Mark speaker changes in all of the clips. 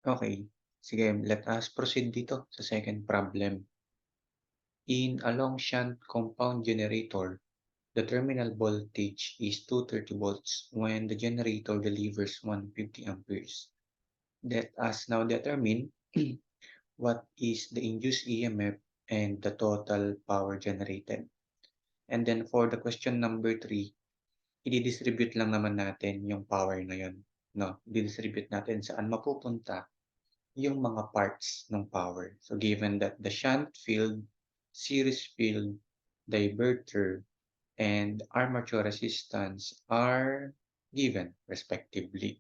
Speaker 1: Okay, sige, let us proceed dito sa second problem. In a long shunt compound generator, the terminal voltage is 230 volts when the generator delivers 150 amperes. Let us now determine what is the induced EMF and the total power generated. And then for the question number 3, i-distribute lang naman natin yung power na yun. No? I-distribute natin saan mapupunta yung mga parts ng power. So given that the shunt field, series field, diverter, and armature resistance are given respectively.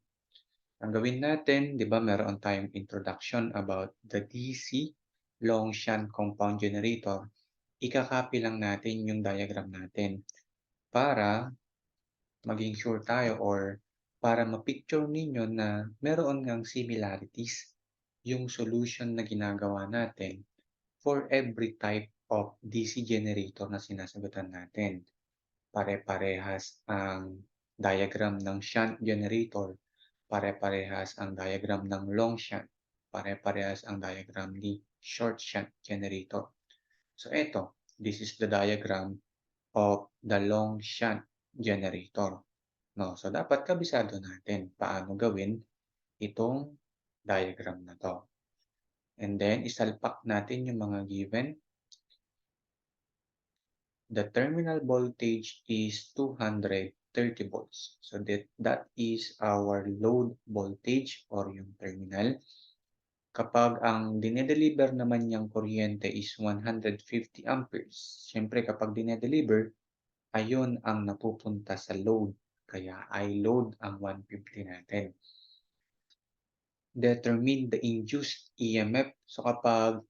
Speaker 1: Ang gawin natin, di ba, meron tayong introduction about the DC long shunt compound generator. Ikakopy lang natin yung diagram natin para maging sure tayo or para ma-picture ninyo na meron ngang similarities yung solution na ginagawa natin for every type of DC generator na sinasagutan natin. Pare-parehas ang diagram ng shunt generator, pare-parehas ang diagram ng long shunt, pare-parehas ang diagram ni short shunt generator. So ito, this is the diagram of the long shunt generator. No, so dapat kabisado natin paano gawin itong diagram na 'to. And then isalpak natin yung mga given. The terminal voltage is 230 volts. So that is our load voltage or yung terminal. Kapag ang dinedeliver naman niyang kuryente is 150 amperes, siyempre kapag dinedeliver, ayun ang napupunta sa load. Kaya I load ang 150 natin. Determine the induced EMF. So kapag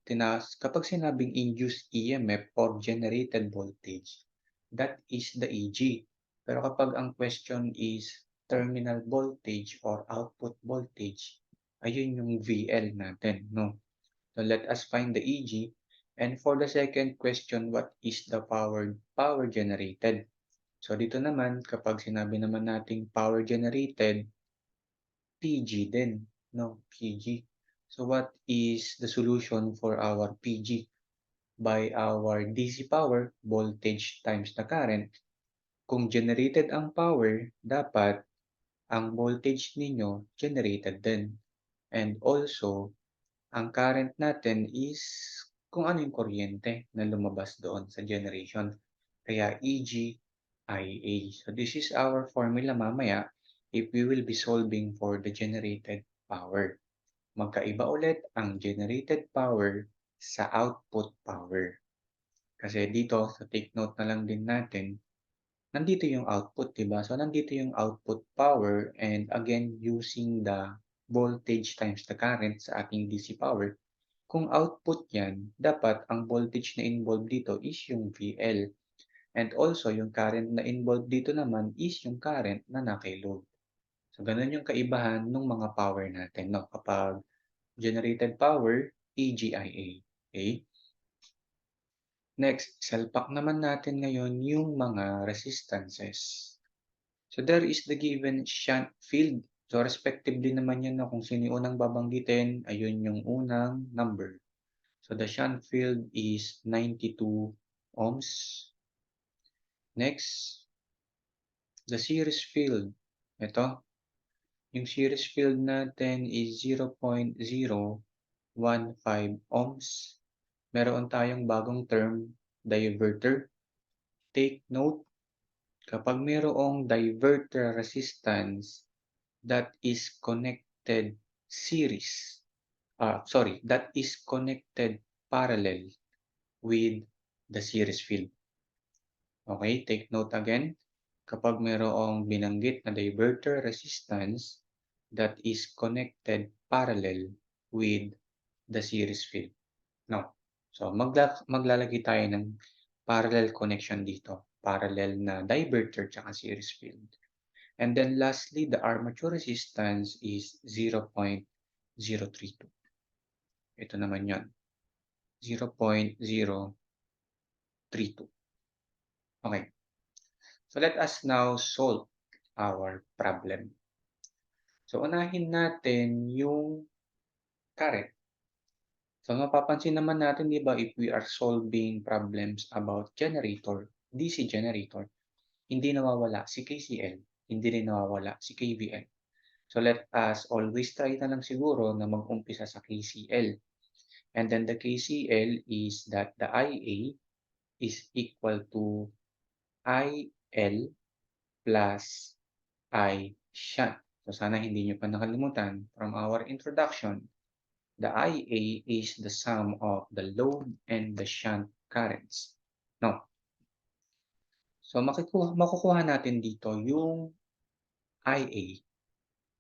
Speaker 1: sinabing induced EMF or generated voltage, that is the EG. Pero kapag ang question is terminal voltage or output voltage, ayun yung VL natin, no? So let us find the EG. And for the second question, what is the power generated? So dito naman, kapag sinabi naman nating power generated, PG din, no? PG. So what is the solution for our PG? By our DC power, voltage times the current. Kung generated ang power, dapat ang voltage ninyo generated din. And also, ang current natin is kung ano yung kuryente na lumabas doon sa generation. Kaya EG, IA. So this is our formula mamaya if we will be solving for the generated power. Magkaiba ulit ang generated power sa output power. Kasi dito, sa take note na lang din natin, nandito yung output, diba? So, nandito yung output power and again, using the voltage times the current sa ating DC power, kung output yan, dapat ang voltage na involved dito is yung VL. And also, yung current na involved dito naman is yung current na naka-load. So, ganun yung kaibahan ng mga power natin, no? Kapag generated power, EGIA. Okay? Next, salpak naman natin ngayon yung mga resistances. So there is the given shunt field. So respectively naman yan na kung sino yung unang babanggitin, ayun yung unang number. So the shunt field is 92 ohms. Next, the series field. Ito, yung series field natin is 0.015 ohms. Meron tayong bagong term, diverter. Take note, kapag mayroong diverter resistance that is connected that is connected parallel with the series field. Okay, take note again. Kapag mayroong binanggit na diverter resistance that is connected parallel with the series field. No. So, maglalagay tayo ng parallel connection dito. Parallel na diverter tsaka series field. And then lastly, the armature resistance is 0.032. Ito naman yon, 0.032. Okay. So let us now solve our problem. So unahin natin yung current. So mapapansin naman natin 'di ba if we are solving problems about generator, DC generator, hindi nawawala si KCL, hindi rin nawawala si KVL. So let us always try na lang siguro na mag-umpisa sa KCL. And then the KCL is that the IA is equal to IL plus I shunt. So sana hindi nyo pa nakalimutan from our introduction, the IA is the sum of the load and the shunt currents. No. So makukuha natin dito yung IA.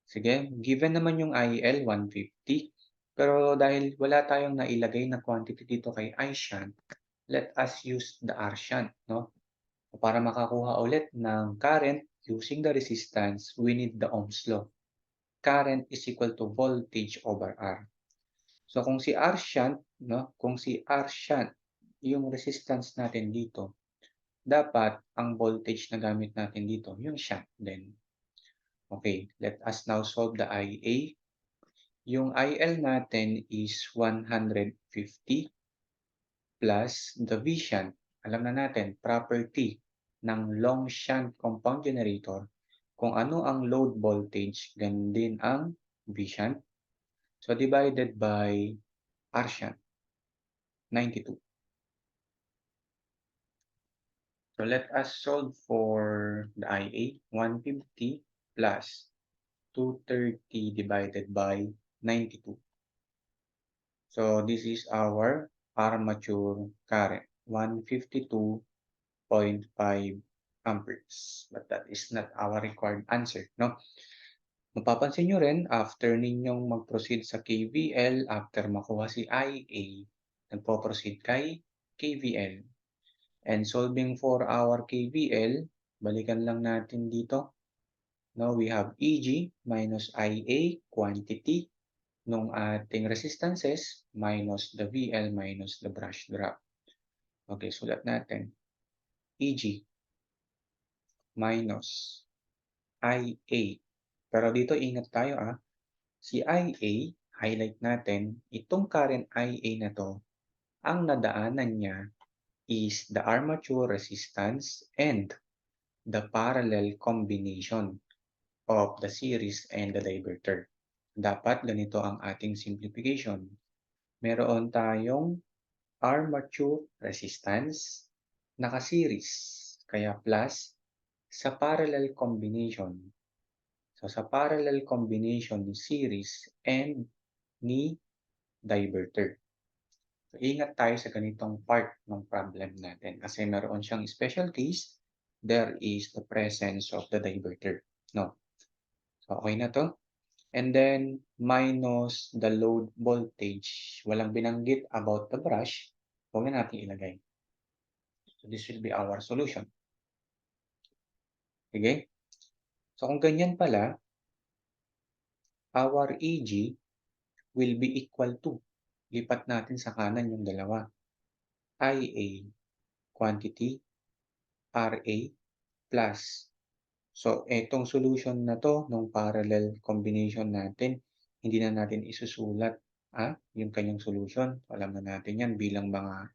Speaker 1: Sige, given naman yung IL 150, pero dahil wala tayong nailagay na quantity dito kay I shunt, let us use the R shunt, no? Para makakuha ulit ng current using the resistance, we need the Ohm's law. Current is equal to voltage over R. So kung si R shunt, no, kung si R shunt yung resistance natin dito, dapat ang voltage na gamit natin dito, yung shunt din. Okay, let us now solve the IA. Yung IL natin is 150 plus the V shunt. Alam na natin, property ng long shunt compound generator, kung ano ang load voltage, ganun din ang V shunt. So divided by R shunt, 92. So let us solve for the IA, 150 plus 230 divided by 92. So this is our armature current, 152.5 amperes. But that is not our required answer, no? Mapapansin nyo rin, after ninyong mag-proceed sa KVL, after makuha si IA, nagpo-proceed kay KVL. And solving for our KVL, balikan lang natin dito. Now we have EG minus IA, quantity, nung ating resistances, minus the VL minus the brush drop. Okay, sulat natin. EG minus IA. Pero dito ingat tayo Si IA, highlight natin, itong current IA na to, ang nadaanan niya is the armature resistance and the parallel combination of the series and the diverter. Dapat ganito ang ating simplification. Meron tayong armature resistance naka-series, kaya plus sa parallel combination. So sa parallel combination ni series and ni diverter. So, ingat tayo sa ganitong part ng problem natin kasi meron siyang special case, there is the presence of the diverter. No? So, okay na to? And then, minus the load voltage. Walang binanggit about the brush. Huwag na natin ilagay. So, this will be our solution. Okay? So, kung ganyan pala, our EG will be equal to, lipat natin sa kanan yung dalawa, IA, quantity, RA, plus. So, etong solution na to, nung parallel combination natin, hindi na natin isusulat yung kanyang solution. Alam na natin yan bilang mga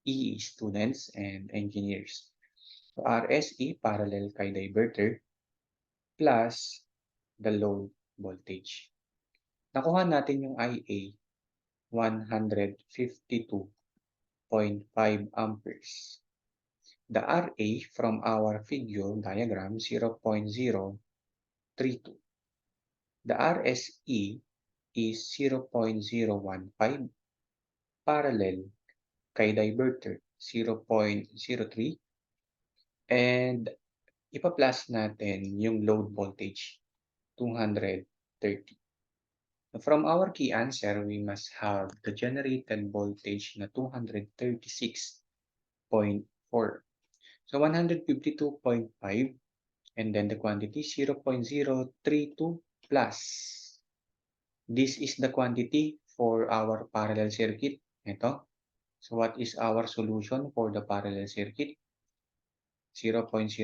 Speaker 1: EE students and engineers. So, RSE, parallel kay diverter, plus the load voltage. Nakuha natin yung IA, 152.5 amperes. The RA from our figure diagram, 0.032. The RSE is 0.015, parallel kay diverter, 0.03, and ipa-plus natin yung load voltage, 230. From our key answer, we must have the generated voltage na 236.4. So 152.5 and then the quantity 0.032 plus. This is the quantity for our parallel circuit. Ito. So what is our solution for the parallel circuit? 0.015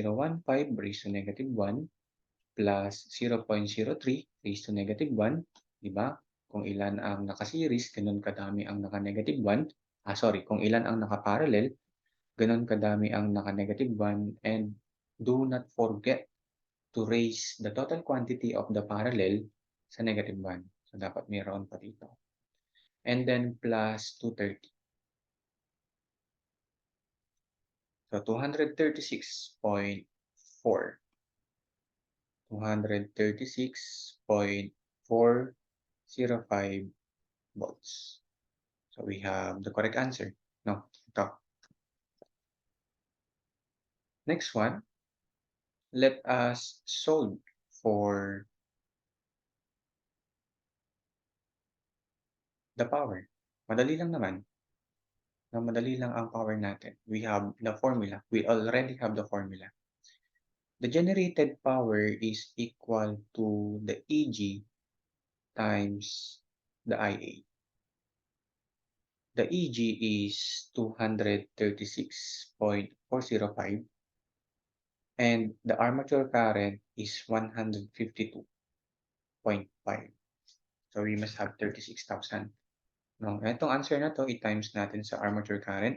Speaker 1: raised to negative 1 plus 0.03 raised to negative 1. Diba? Kung ilan ang naka-series, gano'n kadami ang naka-negative 1. Kung ilan ang naka-parallel, gano'n kadami ang naka-negative 1. And do not forget to raise the total quantity of the parallel sa negative 1. So, dapat mayroon pa dito. And then plus 230. So, 236.4. 236.405 volts. So, we have the correct answer. No, ito. Next one, let us solve for the power. Madali lang naman. Madali lang ang power natin. We have the formula. We already have the formula. The generated power is equal to the EG times the IA. The EG is 236.405 and the armature current is 152.5. So we must have 36,000. No, itong answer na to, i-times natin sa armature current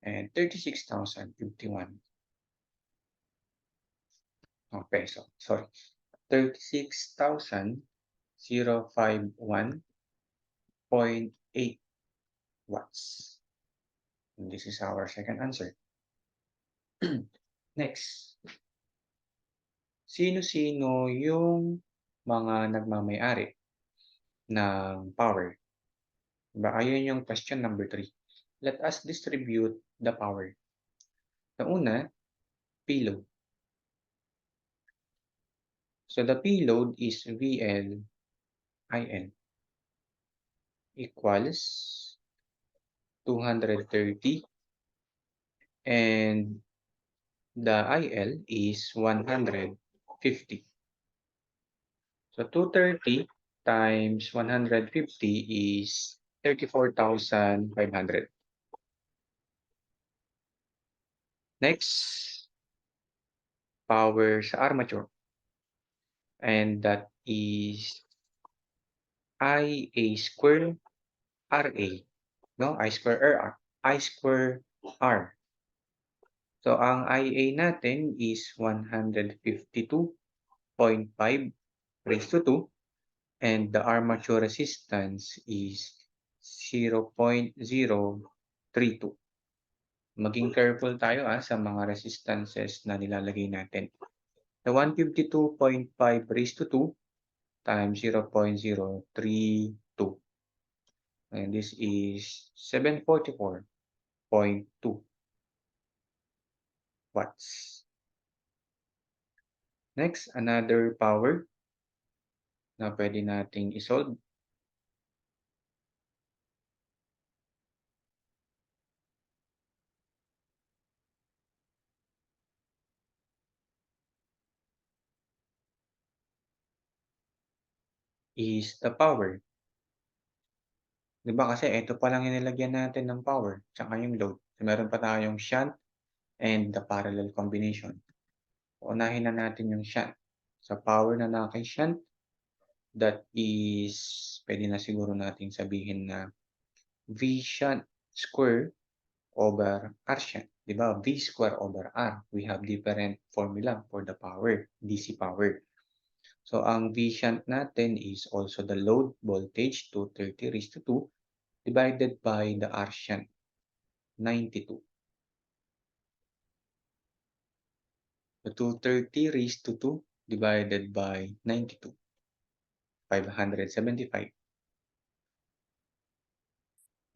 Speaker 1: and 36,051 peso. Sorry. 36,051.8 watts. And this is our second answer. Next. Sino-sino yung mga nagmamay-ari ng power? Diba? Ayun yung question number 3. Let us distribute the power. Sa una, P-load. So the P-load is VL IN equals 230 and the IL is 150. So 230 times 150 is 34,500. Next, power sa armature. And that is IA square RA. No? I square R. So, ang IA natin is 152.5 raised to 2 and the armature resistance is 0.032. Maging careful tayo sa mga resistances na nilalagay natin. The 152.5 raised to 2 times 0.032. And this is 744.2 watts. Next, another power na pwede nating isolve is the power. Diba kasi ito pa lang yung nilagyan natin ng power, tsaka yung load. So, meron pa tayong shunt and the parallel combination. Unahin na natin yung shunt. Sa power na naka-shunt, that is, pwede na siguro nating sabihin na V shunt square over R shunt. Diba? V square over R. We have different formula for the power, DC power. So, ang V shunt natin is also the load voltage, 230 raised to 2, divided by the R shunt, 92. So, 230 raised to 2 divided by 92, 575.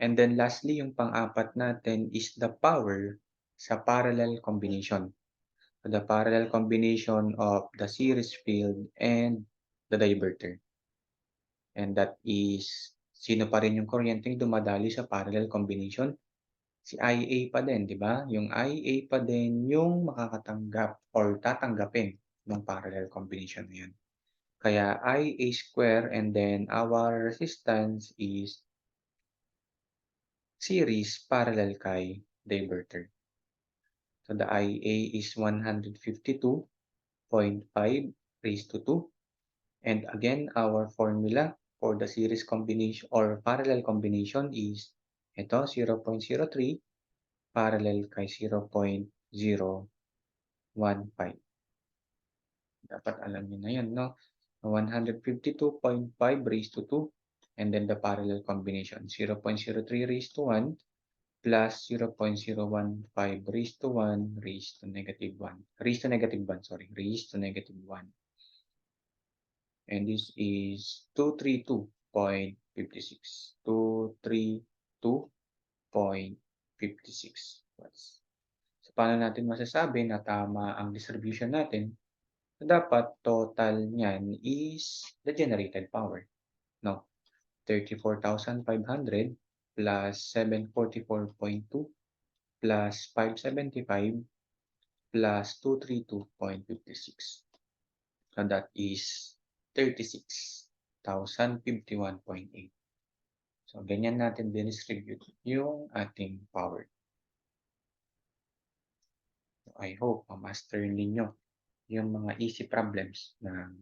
Speaker 1: And then lastly, yung pang-apat natin is the power sa parallel combination. So, the parallel combination of the series field and the diverter. And that is, sino pa rin yung kuryenteng dumadali sa parallel combination? Si IA pa din, di ba? Yung IA pa din yung makakatanggap or tatanggapin ng parallel combination na yan. Kaya IA square and then our resistance is series parallel kay diverter. So the IA is 152.5 raised to 2. And again, our formula for the series combination or parallel combination is ito 0.03 parallel kay 0.015. Dapat alam niyo na 'yan 'no, 152.5 raised to 2 and then the parallel combination 0.03 raised to 1 plus 0.015 raised to 1 raised to negative 1 raised to negative 1, sorry, raised to negative 1. And this is 232.56. 232.56 watts. So, paano natin masasabi na tama ang distribution natin? Dapat total niyan is the generated power, no? 34,500 plus 744.2 plus 575 plus 232.56. So that is 36,051.8. So ganyan natin dinistribute yung ating power. I hope ma-master ninyo yung mga easy problems ng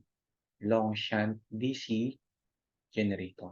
Speaker 1: long shunt DC generator.